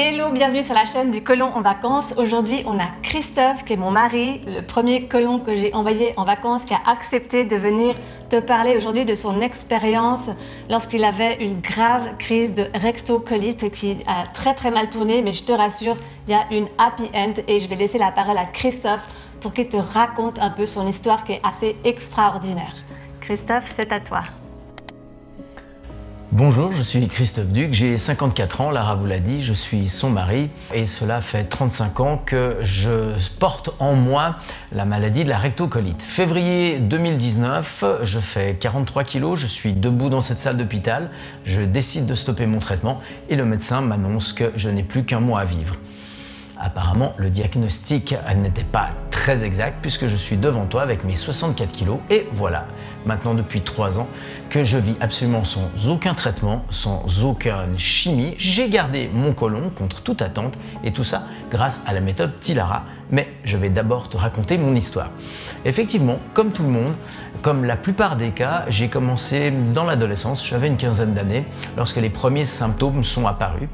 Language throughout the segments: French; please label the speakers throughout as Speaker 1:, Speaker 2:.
Speaker 1: Hello, bienvenue sur la chaîne du Colon en vacances. Aujourd'hui, on a Christophe qui est mon mari, le premier colon que j'ai envoyé en vacances, qui a accepté de venir te parler aujourd'hui de son expérience lorsqu'il avait une grave crise de rectocolite qui a très mal tourné, mais je te rassure, il y a une happy end et je vais laisser la parole à Christophe pour qu'il te raconte un peu son histoire qui est assez extraordinaire. Christophe, c'est à toi.
Speaker 2: Bonjour, je suis Christophe Duc, j'ai 54 ans, Lara vous l'a dit, je suis son mari et cela fait 35 ans que je porte en moi la maladie de la rectocolite. Février 2019, je fais 43 kilos, je suis debout dans cette salle d'hôpital, je décide de stopper mon traitement et le médecin m'annonce que je n'ai plus qu'un mois à vivre. Apparemment, le diagnostic n'était pas très exact puisque je suis devant toi avec mes 64 kilos et voilà, maintenant depuis 3 ans que je vis absolument sans aucun traitement, sans aucune chimie. J'ai gardé mon côlon contre toute attente et tout ça grâce à la méthode P'tit-Lara. Mais je vais d'abord te raconter mon histoire. Effectivement, comme tout le monde, comme la plupart des cas, j'ai commencé dans l'adolescence, j'avais une quinzaine d'années, lorsque les premiers symptômes sont apparus.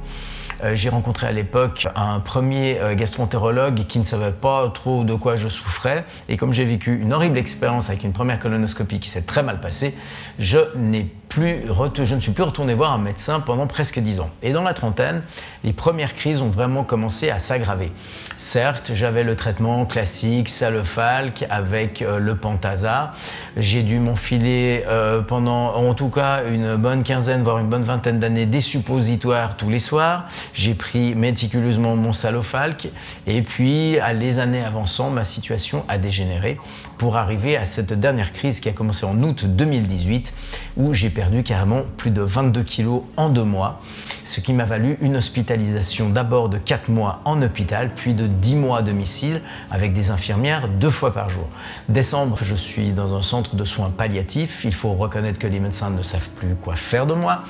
Speaker 2: J'ai rencontré à l'époque un premier gastro-entérologue qui ne savait pas trop de quoi je souffrais et comme j'ai vécu une horrible expérience avec une première colonoscopie qui s'est très mal passée, je ne suis plus retourné voir un médecin pendant presque 10 ans. Et dans la trentaine, les premières crises ont vraiment commencé à s'aggraver. Certes, j'avais le traitement classique Salofalk avec le Pentasa. J'ai dû m'enfiler pendant en tout cas une bonne quinzaine, voire une bonne vingtaine d'années des suppositoires tous les soirs. J'ai pris méticuleusement mon Salofalk et puis, les années avançant, ma situation a dégénéré pour arriver à cette dernière crise qui a commencé en août 2018 où j'ai perdu carrément plus de 22 kilos en 2 mois, ce qui m'a valu une hospitalisation d'abord de 4 mois en hôpital, puis de 10 mois à domicile avec des infirmières 2 fois par jour. Décembre, je suis dans un centre de soins palliatifs. Il faut reconnaître que les médecins ne savent plus quoi faire de moi.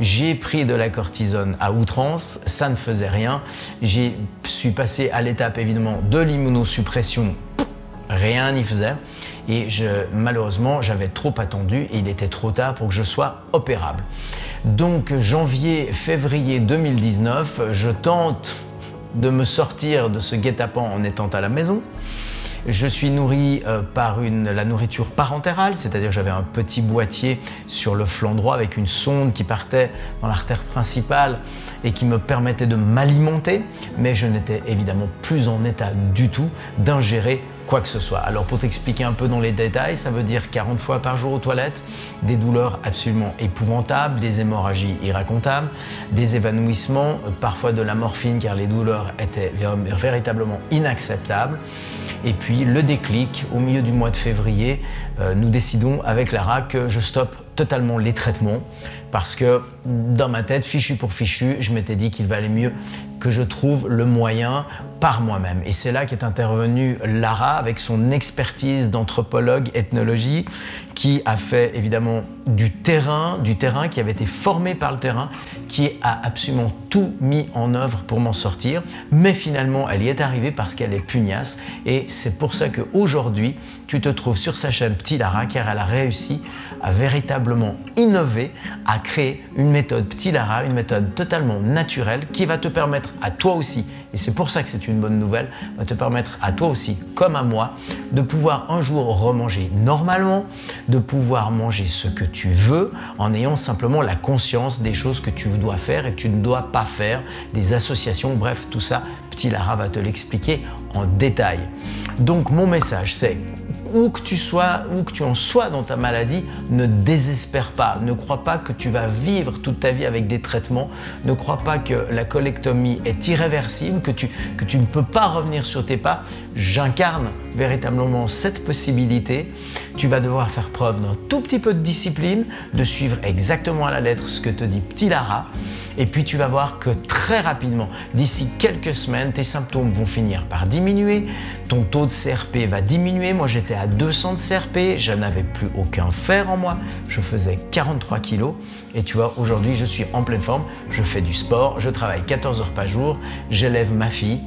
Speaker 2: J'ai pris de la cortisone à outrance, ça ne faisait rien. Je suis passé à l'étape évidemment de l'immunosuppression. Rien n'y faisait et malheureusement j'avais trop attendu et il était trop tard pour que je sois opérable. Donc janvier-février 2019, je tente de me sortir de ce guet-apens en étant à la maison. Je suis nourri par la nourriture parentérale, c'est-à-dire j'avais un petit boîtier sur le flanc droit avec une sonde qui partait dans l'artère principale et qui me permettait de m'alimenter, mais je n'étais évidemment plus en état du tout d'ingérer quoi que ce soit. Alors pour t'expliquer un peu dans les détails, ça veut dire 40 fois par jour aux toilettes, des douleurs absolument épouvantables, des hémorragies irracontables, des évanouissements, parfois de la morphine car les douleurs étaient véritablement inacceptables. Et puis le déclic, au milieu du mois de février, nous décidons avec Lara que je stoppe totalement les traitements parce que dans ma tête, fichu pour fichu, je m'étais dit qu'il valait mieux que je trouve le moyen par moi-même. Et c'est là qu'est intervenue Lara avec son expertise d'anthropologue, ethnologie, qui a fait évidemment du terrain, qui avait été formé par le terrain, qui a absolument tout mis en œuvre pour m'en sortir. Mais finalement, elle y est arrivée parce qu'elle est pugnace. Et c'est pour ça qu'aujourd'hui, tu te trouves sur sa chaîne P'tit-Lara, car elle a réussi à véritablement innover, à créer une méthode P'tit-Lara, une méthode totalement naturelle qui va te permettre à toi aussi, et c'est pour ça que c'est une bonne nouvelle, va te permettre à toi aussi, comme à moi, de pouvoir un jour remanger normalement, de pouvoir manger ce que tu veux en ayant simplement la conscience des choses que tu dois faire et que tu ne dois pas faire, des associations, bref, tout ça, P'tit-Lara va te l'expliquer en détail. Donc mon message c'est, où que tu en sois dans ta maladie, ne désespère pas. Ne crois pas que tu vas vivre toute ta vie avec des traitements. Ne crois pas que la colectomie est irréversible, que tu ne peux pas revenir sur tes pas. J'incarne véritablement cette possibilité. Tu vas devoir faire preuve d'un tout petit peu de discipline, de suivre exactement à la lettre ce que te dit P'tit-Lara. Et puis tu vas voir que très rapidement, d'ici quelques semaines, tes symptômes vont finir par diminuer, ton taux de CRP va diminuer. Moi j'étais à 200 de CRP, je n'avais plus aucun fer en moi, je faisais 43 kilos et tu vois, aujourd'hui je suis en pleine forme, je fais du sport, je travaille 14 heures par jour, j'élève ma fille.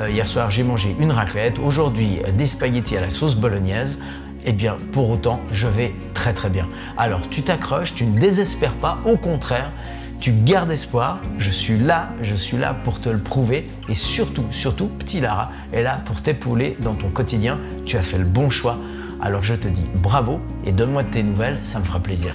Speaker 2: Hier soir j'ai mangé une raclette, aujourd'hui des spaghettis à la sauce bolognaise. Eh bien, pour autant, je vais très bien. Alors, tu t'accroches, tu ne désespères pas, au contraire, Tu gardes espoir, je suis là pour te le prouver et surtout, petit Lara est là pour t'épauler dans ton quotidien. Tu as fait le bon choix, alors je te dis bravo et donne-moi de tes nouvelles, ça me fera plaisir.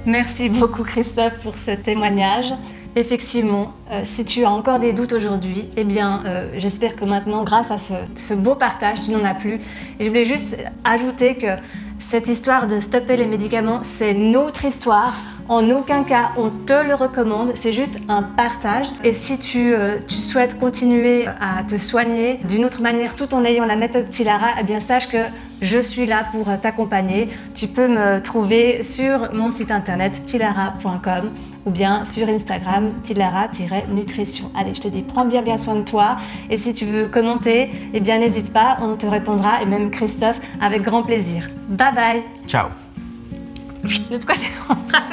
Speaker 1: Merci beaucoup Christophe pour ce témoignage. Effectivement, si tu as encore des doutes aujourd'hui, eh bien, j'espère que maintenant, grâce à ce beau partage, tu n'en as plus. Et je voulais juste ajouter que cette histoire de stopper les médicaments, c'est notre histoire. En aucun cas, on te le recommande, c'est juste un partage. Et si tu souhaites continuer à te soigner d'une autre manière tout en ayant la méthode Petit Lara, eh bien sache que je suis là pour t'accompagner. Tu peux me trouver sur mon site internet petitlara.com ou bien sur Instagram petitlara-nutrition. Allez, je te dis, prends bien soin de toi. Et si tu veux commenter, eh bien n'hésite pas, on te répondra, et même Christophe, avec grand plaisir. Bye bye.
Speaker 2: Ciao.
Speaker 1: Mais pourquoi tu l'embrasses?